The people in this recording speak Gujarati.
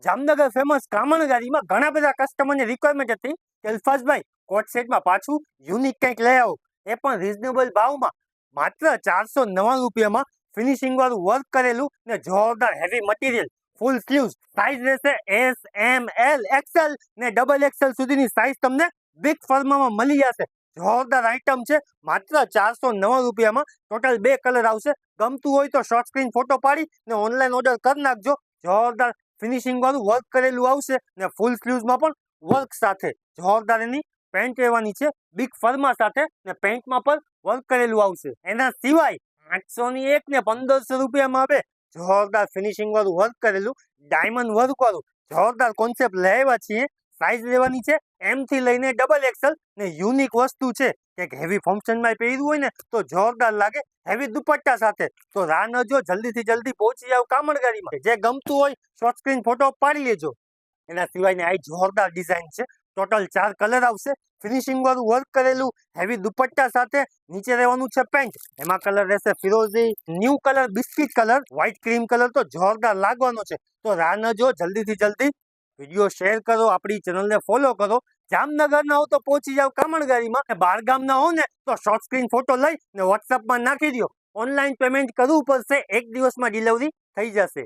જામનગર ફેમસ કામણ ગાડીમાં ઘણા બધા કસ્ટમરની રિક્વાયરમેન્ટ હતી કે અલ્ફાઝભાઈ કોટ સેટમાં પાછું યુનિક કંઈક લઈ આવો, એ પણ રીઝનેબલ ભાવમાં માત્ર 499 ફિનિશિંગ વાળું વર્ક કરેલું ને જોરદાર હેવી મટીરિયલ, ફૂલ સ્લીવ્સ, સાઇઝ રહેશે એસ, એમ, એલ, એક્સએલ ને ડબલ એક્સએલ સુધીની સાઇઝ તમને બિગ ફર્મામાં મળી જશે। જોરદાર આઈટમ છે, માત્ર 499 ટોટલ 2 કલર આવશે। ગમતું હોય તો શોર્ટ સ્ક્રીન ફોટો પાડી ને ઓનલાઈન ઓર્ડર કરી નાખજો। જોરદાર ફિનિશિંગ વાળું વર્ક કરેલું આવશે ને ફૂલ સ્લીવ્સમાં પણ વર્ક સાથે જોરદાર એની પેન્ટ રહેવાની છે, બિગ ફર્મા સાથે ને પેન્ટમાં પણ વર્ક કરેલું આવશે। એના સિવાય 801 ને 1500 રૂપિયામાં આવે જોરદાર ફિનિશિંગ વાળું વર્ક કરેલું ડાયમંડ વર્ક વાળું જોરદાર કોન્સેપ્ટ લેવા છીએ। સાઇઝ લેવાની છે એમ થી લઈને ડબલ એક્સએલ ને યુનિક વસ્તુ છે કે હેવી ફંક્શનમાં પહેર્યું હોય ને તો જોરદાર લાગે, હેવી દુપટ્ટા સાથે। તો રાહ ન જો, જલ્દીથી જલ્દી પહોંચી જાવ કામણ ગાડીમાં। જે ગમતું હોય શોર્ટ સ્ક્રીન ફોટો પાડી લેજો। એના સિવાય આ જોરદાર ડિઝાઇન છે, ટોટલ 4 કલર આવશે, ફિનિશિંગ વાળું વર્ક કરેલું હેવી દુપટ્ટા સાથે, નીચે રહેવાનું છે પેન્ટ, એમાં કલર રહેશે ફિરોઝી, new colour biscuit colour, white cream colour તો જોરદાર લાગવાનો છે। તો રાહ ન જો, જલ્દીથી જલ્દી વિડીયો શેર કરો, આપણી ચેનલને ફોલો કરો। જામનગર ના હો તો પહોંચી જાવ કામણ ગાડીમાં, બહાર ગામ ના હો ને તો શોર્ટ સ્ક્રીન ફોટો લઈ ને વોટ્સઅપમાં નાખી દો। ઓનલાઈન પેમેન્ટ કરવું પડશે, 1 દિવસમાં ડિલિવરી થઈ જશે।